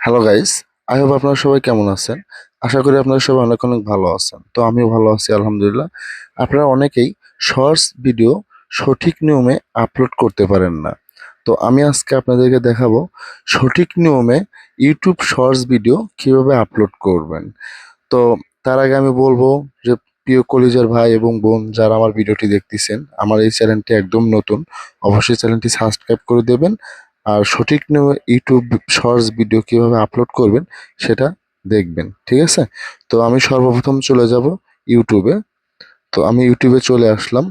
Hello guys, I hope আপনারা সবাই কেমন আছেন। আশা করি আপনারা সবাই অনেক অনেক ভালো আছেন। তো আমিও ভালো আছি আলহামদুলিল্লাহ। আপনারা অনেকেই শর্টস ভিডিও সঠিক নিয়মে আপলোড করতে পারেন না। তো আমি আজকে আপনাদেরকে দেখাবো সঠিক নিয়মে ইউটিউব শর্টস ভিডিও কিভাবে আপলোড করবেন। তো তার আগে আমি বলবো যে প্রিয় কলিজার ভাই এবং বোন যারা আমার ভিডিওটি দেখতেছেন, আমার এই চ্যানেলটি একদম নতুন, অবশ্যই চ্যানেলটি সাবস্ক্রাইব করে দেবেন। আর সঠিক নিয়মে ইউটিউব শর্টস ভিডিও কিভাবে আপলোড করবেন সেটা দেখবেন, ঠিক আছে? তো আমি সর্বপ্রথম চলে যাব ইউটিউবে। তো আমি ইউটিউবে চলে আসলাম।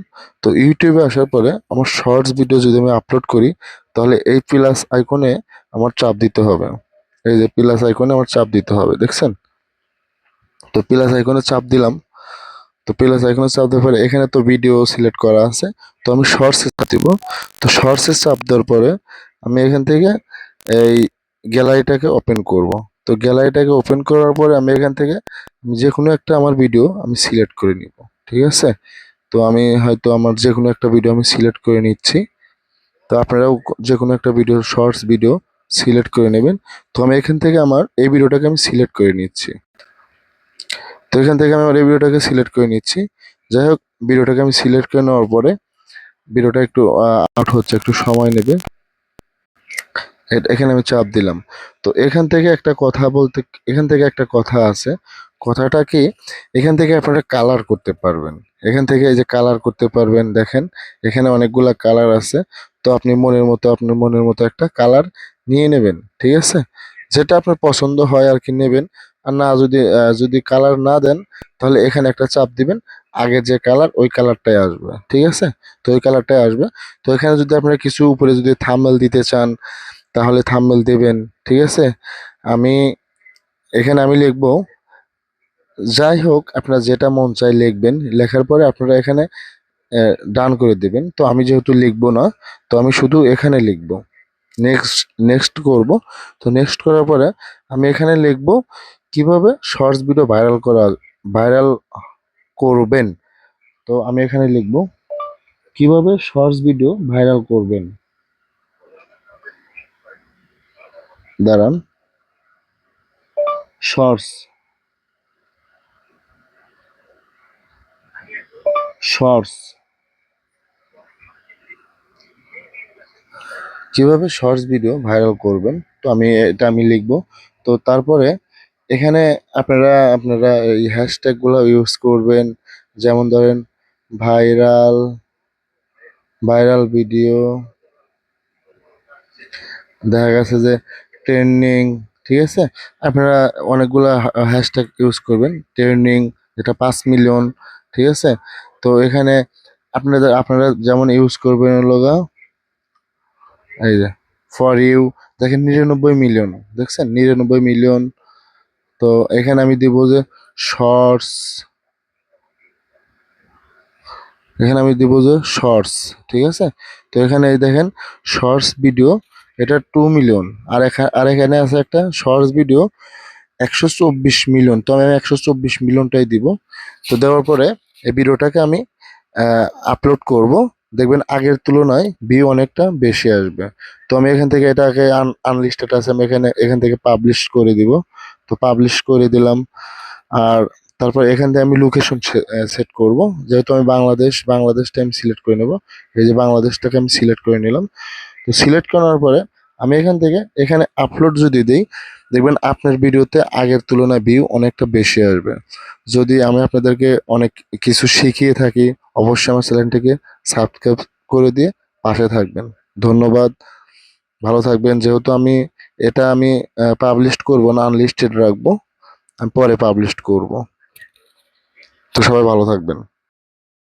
তো ইউটিউবে আসার পরে আমার শর্টস ভিডিও যদি আমি আপলোড করি, তাহলে এই প্লাস আইকনে আমার চাপ দিতে হবে। এই যে প্লাস আইকনে আমার চাপ দিতে হবে, দেখছেন? তো প্লাস আইকনে চাপ দিলাম। তো প্লাস আইকনে চাপ দেওয়ার পরে এখানে তো ভিডিও সিলেক্ট করা আছে। তো আমি শর্টসে চাপ দিব। তো শর্টসে চাপ দেওয়ার পরে আমি এখান থেকে এই গ্যালারিটাকে ওপেন করব। তো গ্যালারিটাকে ওপেন করার পরে আমি এখান থেকে যে কোনো একটা আমার ভিডিও আমি সিলেক্ট করে নিব, ঠিক আছে? তো আমি হয়তো আমার যে কোনো একটা ভিডিও আমি সিলেক্ট করে নিচ্ছি। তো আপনারাও যে কোনো একটা ভিডিও শর্টস ভিডিও সিলেক্ট করে নেবেন। তো আমি এখান থেকে আমার এই ভিডিওটাকে আমি সিলেক্ট করে নিচ্ছি। তো এখান থেকে আমি আমার এই ভিডিওটাকে সিলেক্ট করে নিচ্ছি। যাই হোক, ভিডিওটাকে আমি সিলেক্ট করে নেওয়ার পরে ভিডিওটা একটু আউট হচ্ছে, একটু সময় নেবে। এখানে আমি চাপ দিলাম। তো এখান থেকে একটা কথা আছে। কথাটা কি, এখান থেকে আপনারা কালার করতে পারবেন। এখান থেকে এই যে কালার করতে পারবেন, দেখেন এখানে অনেকগুলা কালার আছে। তো আপনি আপনার মনের মতো একটা কালার নিয়ে নেবেন, ঠিক আছে? যেটা আপনার পছন্দ হয় আর কি নেবেন। আর না, যদি কালার না দেন, তাহলে এখানে একটা চাপ দিবেন। আগে যে কালার ওই কালারটাই আসবে, ঠিক আছে? তো ওই কালারটাই আসবে। তো এখানে যদি আপনারা কিছু উপরে যদি থাম্বনেল দিতে চান, তাহলে থাম্বনেল দেবেন, ঠিক আছে? আমি আমি লিখবো, যাই হোক আপনার যেটা মন চাই লিখবেন। লেখার পরে আপনারা এখানে ডান করে দিবেন। তো আমি যেহেতু লিখবো না, তো আমি শুধু এখানে লিখবো, নেক্সট নেক্সট করব। তো নেক্সট করার পরে আমি এখানে লিখবো কিভাবে শর্টস ভিডিও ভাইরাল করবেন। তো আমি এখানে লিখবো কিভাবে শর্টস ভিডিও ভাইরাল করবেন। দাঁড়ান, শর্টস শর্টস কিভাবে শর্টস ভিডিও ভাইরাল করবেন। তো আমি লিখব। তো তারপরে এখানে আপনারা এই হ্যাশট্যাগুলো ইউজ করবেন। যেমন ধরেন ভাইরাল ভাইরাল ভিডিও, দেখা গেছে যে ট্রেন্ডিং, ঠিক আছে? আপনারা অনেকগুলা হ্যাশট্যাগ ইউজ করবেন। ট্রেন্ডিং, যেটা 5 মিলিয়ন, ঠিক আছে? তো এখানে আপনারা যেমন ইউজ করবেন হলো গা, এই যে ফর ইউ, দেখেন 99 মিলিয়ন, দেখছেন 99 মিলিয়ন। তো এখানে আমি দিব যে শর্টস, ঠিক আছে? তো এখানে এই দেখেন শর্টস ভিডিও, এটা 2 মিলিয়ন। আর এখানে আছে একটা শর্টস ভিডিও 124 মিলিয়ন। তো আমি 124 মিলিয়নটাই দিব। তো দেওয়ার পরে এই ভিডিওটাকে আমি আপলোড করব। দেখবেন আগের তুলনায় ভিউ অনেকটা বেশি আসবে। তো আমি এখান থেকে এটাকে আনলিস্টেড আছে, আমি এখান থেকে পাবলিশ করে দিব। তো পাবলিশ করে দিলাম। আর তারপর এখান থেকে আমি লোকেশন সেট করব। যেহেতু আমি বাংলাদেশটা আমি সিলেক্ট করে নেব। এই যে বাংলাদেশটাকে আমি সিলেক্ট করে নিলাম। তো সিলেক্ট করার পরে আমি এখানে আপলোড যদি দিই, দেখবেন আপনার ভিডিওতে আগের তুলনায় ভিউ অনেকটা বেশি আসবে। যদি আমি আপনাদেরকে অনেক কিছু শিখিয়ে থাকি, অবশ্যই আমার চ্যানেলটিকে সাবস্ক্রাইব করে দিয়ে পাশে থাকবেন। ধন্যবাদ, ভালো থাকবেন। যেহেতু আমি পাবলিশ করব না, আনলিস্টেড রাখবো, আমি পরে পাবলিশ করব। তো সবাই ভালো থাকবেন।